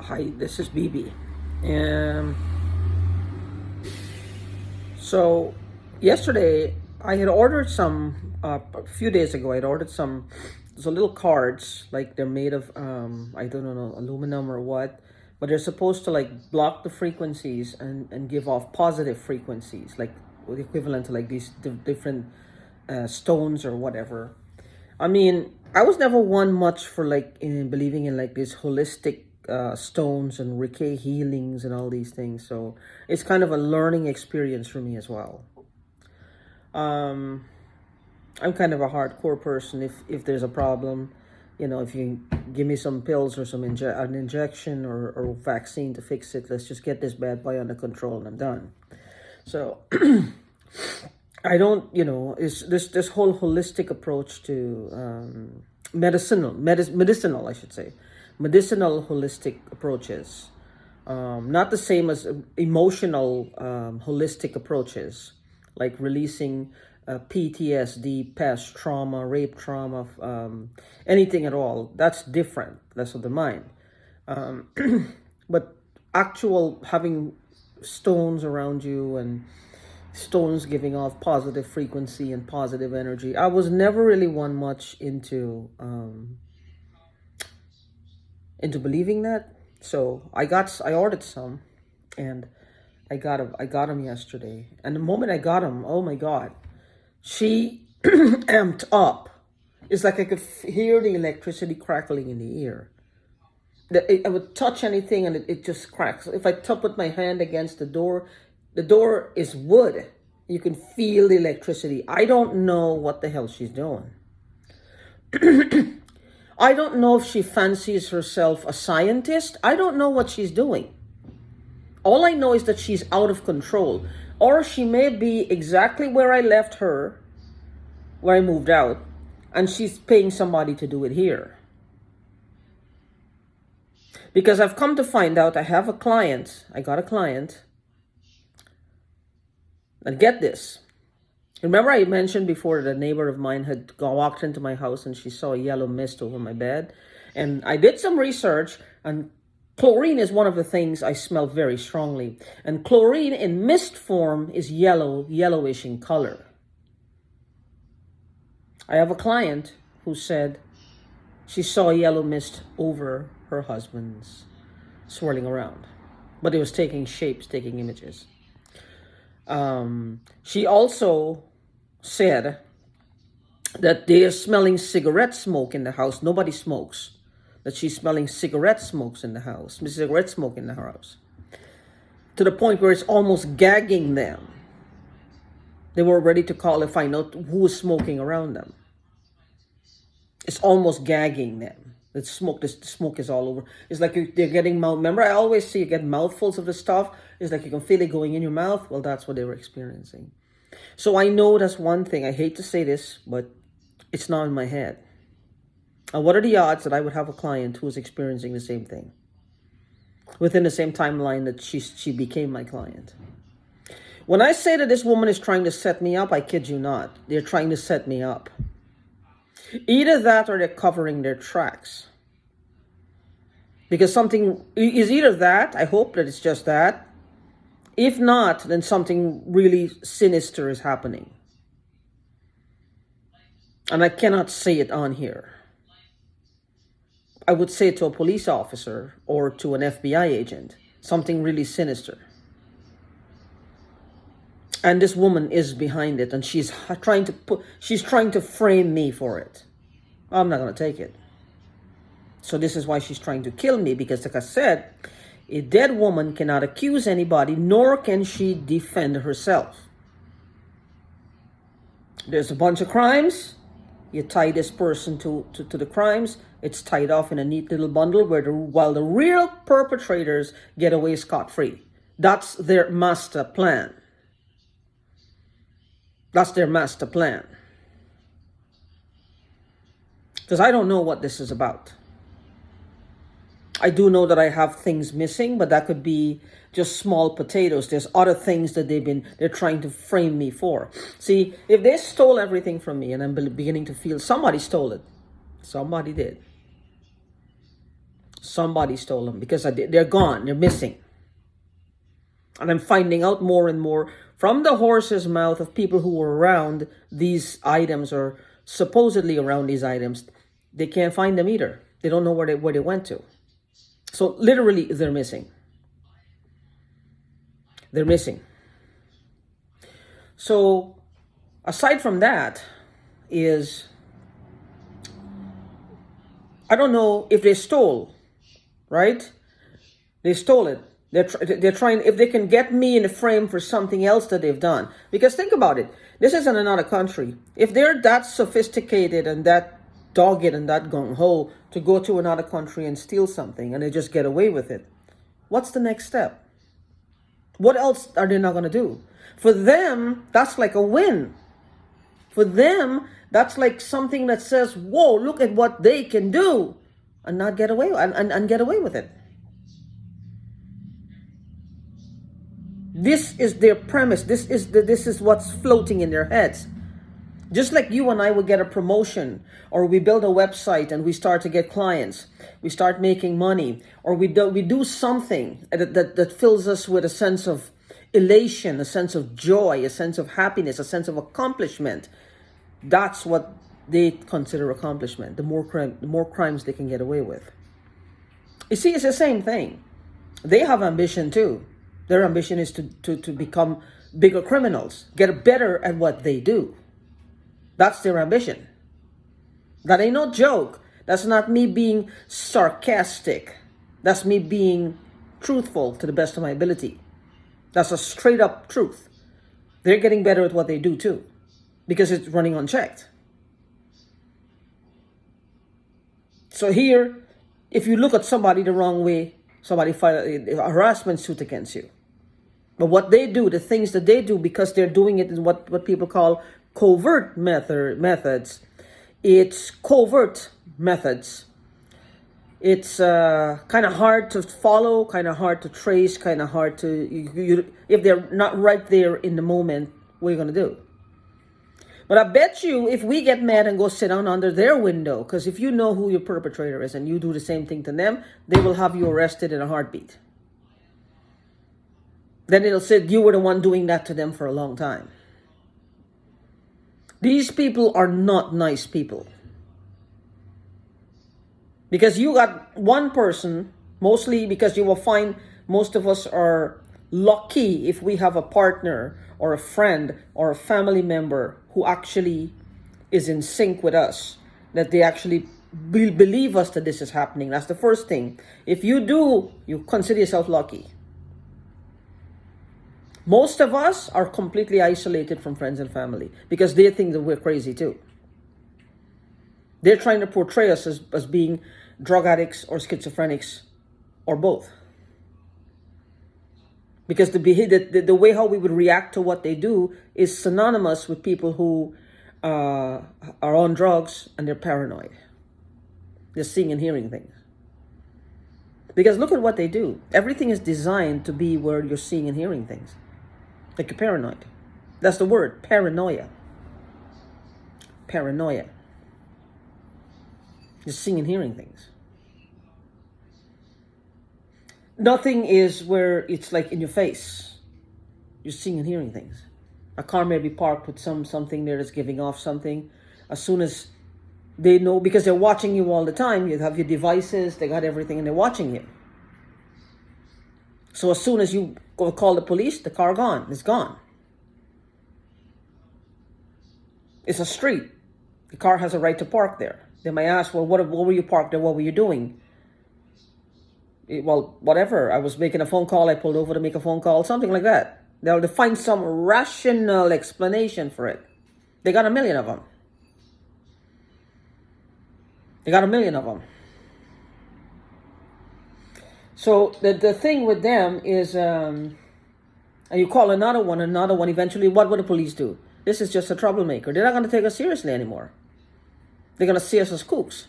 Hi, this is BB. Um, so yesterday I had ordered some. A few days ago, I had ordered some. There's a little cards, like they're made of I don't know, aluminum or what, but they're supposed to like block the frequencies and give off positive frequencies, like the equivalent to like these different stones or whatever. I mean, I was never one much for like in believing in like these holistic stones and Reiki healings and all these things. So it's kind of a learning experience for me as well. Um, I'm kind of a hardcore person. If there's a problem, if you give me some pills or an injection or vaccine to fix it, let's just get this bad boy under control and I'm done. So I don't, it's this whole holistic approach to medicinal, I should say, medicinal holistic approaches, not the same as emotional holistic approaches, like releasing PTSD, past trauma, rape trauma, anything at all. That's different. That's of the mind. Um, but actual having stones around you and stones giving off positive frequency and positive energy. I was never really one much into believing that. So I ordered some, and I got them yesterday. And the moment I got them, oh my God, she amped up. It's like I could hear the electricity crackling in the ear. I would touch anything and it just cracks. If I put my hand against the door is wood. You can feel the electricity. I don't know what the hell she's doing. I don't know if she fancies herself a scientist. I don't know what she's doing. All I know is that she's out of control. Or she may be exactly where I left her, where I moved out, and she's paying somebody to do it here. Because I've come to find out I got a client, and get this. Remember I mentioned before that a neighbor of mine had walked into my house and she saw a yellow mist over my bed? And I did some research, and chlorine is one of the things I smell very strongly. And chlorine in mist form is yellowish in color. I have a client who said she saw a yellow mist over her husband's, swirling around. But it was taking shapes, taking images. She also said that they are smelling cigarette smoke in the house. Nobody smokes. That she's smelling cigarette smoke in the house. To the point where it's almost gagging them. They were ready to call and find out who was smoking around them. It's almost gagging them. The smoke is all over. It's like they're getting mouth. Remember, I always say you get mouthfuls of the stuff. It's like you can feel it going in your mouth. Well, that's what they were experiencing. So I know that's one thing. I hate to say this, but it's not in my head. And what are the odds that I would have a client who is experiencing the same thing within the same timeline that she became my client? When I say that this woman is trying to set me up, I kid you not. They're trying to set me up. Either that or they're covering their tracks. Because something is either that, I hope that it's just that. If not, then something really sinister is happening. And I cannot say it on here. I would say it to a police officer or to an FBI agent. Something really sinister. And this woman is behind it, and she's trying to frame me for it. I'm not going to take it. So this is why she's trying to kill me, because like I said, a dead woman cannot accuse anybody, nor can she defend herself. There's a bunch of crimes. You tie this person to the crimes. It's tied off in a neat little bundle while the real perpetrators get away scot-free. That's their master plan. That's their master plan. Because I don't know what this is about. I do know that I have things missing, but that could be just small potatoes. There's other things that they're trying to frame me for. See, if they stole everything from me and I'm beginning to feel somebody stole it, somebody did. Somebody stole them because they're gone. They're missing. And I'm finding out more and more from the horse's mouth of people who were around these items or supposedly around these items. They can't find them either. They don't know where they went to. So literally, they're missing. They're missing. So aside from that is, I don't know if they stole, right? They stole it. They're trying, if they can get me in the frame for something else that they've done. Because think about it. This is in another country. If they're that sophisticated and that dogged and that gung-ho to go to another country and steal something and they just get away with it, what's the next step? What else are they not going to do? For them, that's like a win. For them, that's like something that says, whoa, look at what they can do and not get away and get away with it. This is their premise. This is what's floating in their heads. Just like you and I would get a promotion, or we build a website and we start to get clients, we start making money, or we do something that fills us with a sense of elation, a sense of joy, a sense of happiness, a sense of accomplishment. That's what they consider accomplishment. The more crimes they can get away with. You see, it's the same thing. They have ambition too. Their ambition is to become bigger criminals, get better at what they do. That's their ambition. That ain't no joke. That's not me being sarcastic. That's me being truthful to the best of my ability. That's a straight up truth. They're getting better at what they do too, because it's running unchecked. So here, if you look at somebody the wrong way, somebody file a harassment suit against you. But what they do, the things that they do, because they're doing it in what people call covert methods. It's covert methods. It's kind of hard to follow, kind of hard to trace, kind of hard to, if they're not right there in the moment, what are you going to do? But I bet you if we get mad and go sit down under their window, because if you know who your perpetrator is and you do the same thing to them, they will have you arrested in a heartbeat. Then it'll say you were the one doing that to them for a long time. These people are not nice people. Because you got one person, mostly because you will find most of us are lucky if we have a partner or a friend or a family member who actually is in sync with us, that they actually believe us that this is happening. That's the first thing. If you do, you consider yourself lucky. Most of us are completely isolated from friends and family because they think that we're crazy too. They're trying to portray us as being drug addicts or schizophrenics or both. Because the way how we would react to what they do is synonymous with people who are on drugs and they're paranoid. They're seeing and hearing things. Because look at what they do. Everything is designed to be where you're seeing and hearing things. Like you're paranoid. That's the word, paranoia. Paranoia. You're seeing and hearing things. Nothing is where it's like in your face. You're seeing and hearing things. A car may be parked with something there that's giving off something. As soon as they know, because they're watching you all the time, you have your devices, they got everything, and they're watching you. So as soon as you go call the police, the car gone. It's gone. It's a street. The car has a right to park there. They might ask, well, what were you parked there? What were you doing? Well, whatever. I was making a phone call. I pulled over to make a phone call. Something like that. They'll find some rational explanation for it. They got a million of them. They got a million of them. So the thing with them is, and you call another one, eventually what would the police do? This is just a troublemaker. They're not going to take us seriously anymore. They're going to see us as kooks.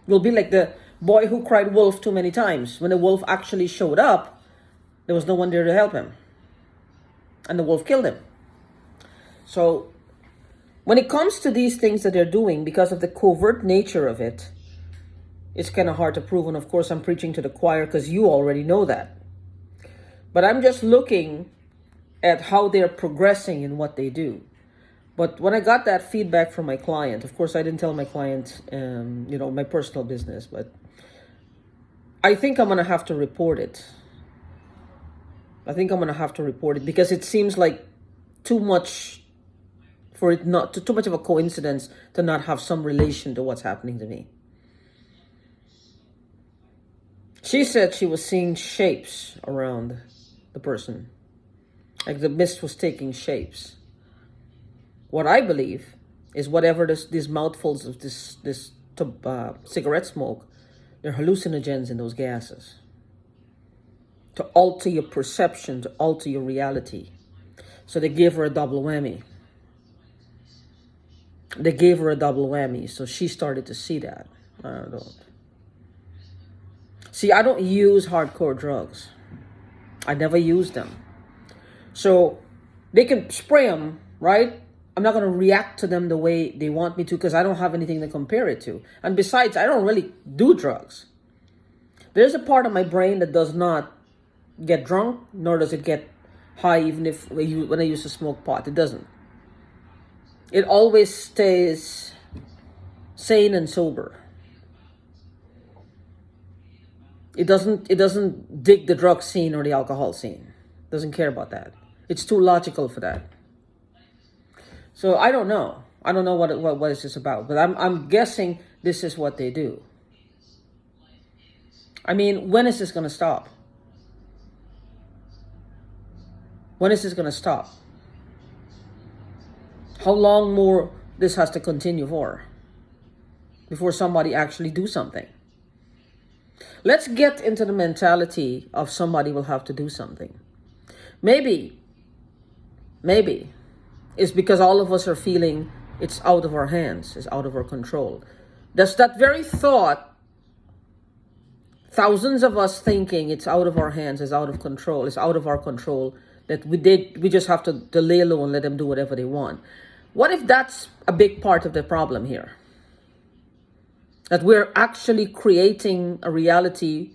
We'll be like the boy who cried wolf too many times. When the wolf actually showed up, there was no one there to help him. And the wolf killed him. So when it comes to these things that they're doing, because of the covert nature of it, it's kind of hard to prove. And of course, I'm preaching to the choir because you already know that. But I'm just looking at how they're progressing in what they do. But when I got that feedback from my client, of course, I didn't tell my client, my personal business, but I think I'm going to have to report it. Because it seems like too much for it not too much of a coincidence to not have some relation to what's happening to me. She said she was seeing shapes around the person, like the mist was taking shapes. What I believe is whatever these mouthfuls of this cigarette smoke, they're hallucinogens in those gases to alter your perception, to alter your reality. So they gave her a double whammy. So she started to see that. I don't use hardcore drugs. I never use them. So they can spray them, right? I'm not going to react to them the way they want me to because I don't have anything to compare it to. And besides, I don't really do drugs. There's a part of my brain that does not get drunk, nor does it get high even when I used to smoke pot. It doesn't. It always stays sane and sober. It doesn't dig the drug scene or the alcohol scene. Doesn't care about that. It's too logical for that. So I don't know. I don't know what is this about, but I'm guessing this is what they do. I mean, when is this going to stop? When is this going to stop? How long more this has to continue for before somebody actually do something? Let's get into the mentality of somebody will have to do something. Maybe it's because all of us are feeling it's out of our hands, it's out of our control. That's that very thought, thousands of us thinking it's out of our hands, it's out of control, it's out of our control, that we just have to lay low and let them do whatever they want. What if that's a big part of the problem here? That we're actually creating a reality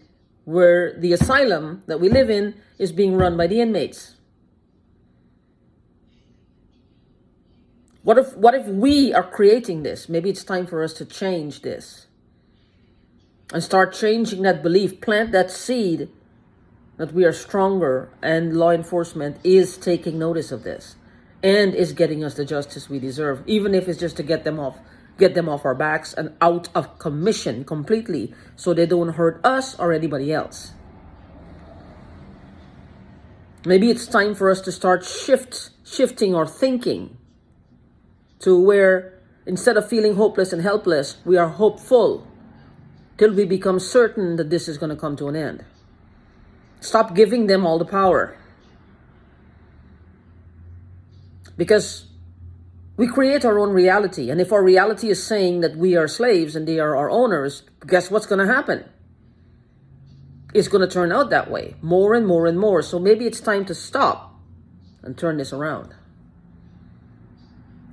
where the asylum that we live in is being run by the inmates. What if we are creating this? Maybe it's time for us to change this and start changing that belief, plant that seed that we are stronger and law enforcement is taking notice of this and is getting us the justice we deserve, even if it's just to get them off our backs and out of commission completely so they don't hurt us or anybody else. Maybe it's time for us to start shifting our thinking to where instead of feeling hopeless and helpless, we are hopeful till we become certain that this is going to come to an end. Stop giving them all the power. Because we create our own reality. And if our reality is saying that we are slaves and they are our owners, guess what's going to happen? It's going to turn out that way. More and more and more. So maybe it's time to stop and turn this around.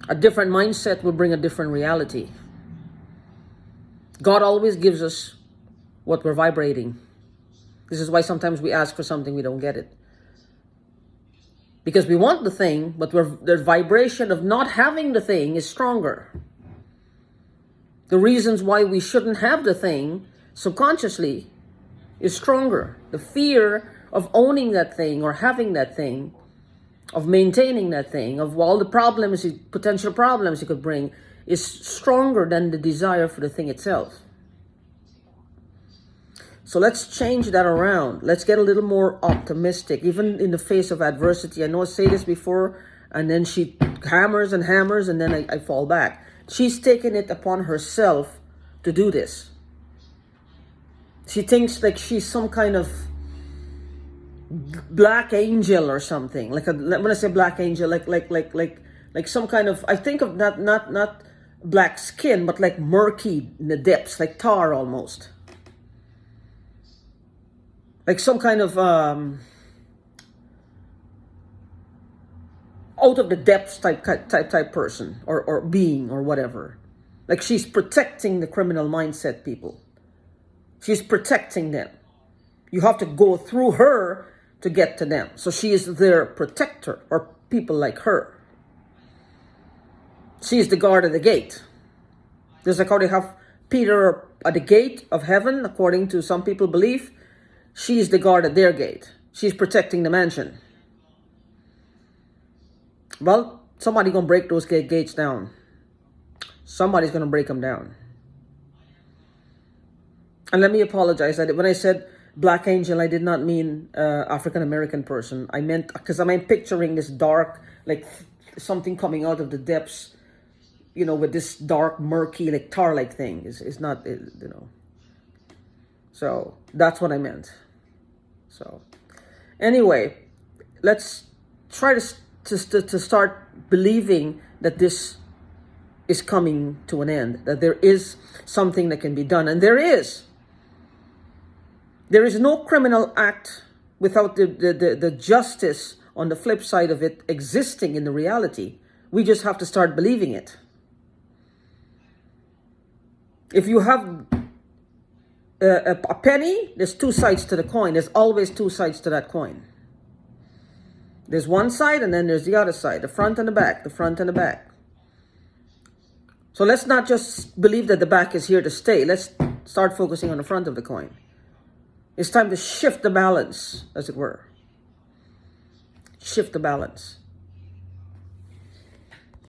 A different mindset will bring a different reality. God always gives us what we're vibrating. This is why sometimes we ask for something, we don't get it. Because we want the thing, but the vibration of not having the thing is stronger. The reasons why we shouldn't have the thing subconsciously is stronger. The fear of owning that thing or having that thing, of maintaining that thing, of all the problems, potential problems it could bring, is stronger than the desire for the thing itself. So let's change that around. Let's get a little more optimistic, even in the face of adversity. I know I say this before, and then she hammers, and then I fall back. She's taken it upon herself to do this. She thinks like she's some kind of black angel or something. When I say black angel, like some kind of, I think of not black skin, but like murky in the depths, like tar almost. Like some kind of out of the depths type person or being or whatever. Like she's protecting the criminal mindset people. She's protecting them. You have to go through her to get to them. So she is their protector, or people like her. She is the guard of the gate. Just like how they have Peter at the gate of heaven, according to some people believe, she is the guard at their gate. She's protecting the mansion. Well, somebody's going to break those gates down. Somebody's going to break them down. And let me apologize. When I said black angel, I did not mean African American person. I meant, because I'm picturing this dark, like something coming out of the depths, you know, with this dark, murky, like tar-like thing. It's not, you know. So that's what I meant. So anyway, let's try to start believing that this is coming to an end, that there is something that can be done. And there is. There is no criminal act without the justice on the flip side of it existing in the reality. We just have to start believing it. If you have a penny, there's two sides to the coin. There's always two sides to that coin. There's one side and then there's the other side, the front and the back, the front and the back. So let's not just believe that the back is here to stay. Let's start focusing on the front of the coin. It's time to shift the balance, as it were. Shift the balance.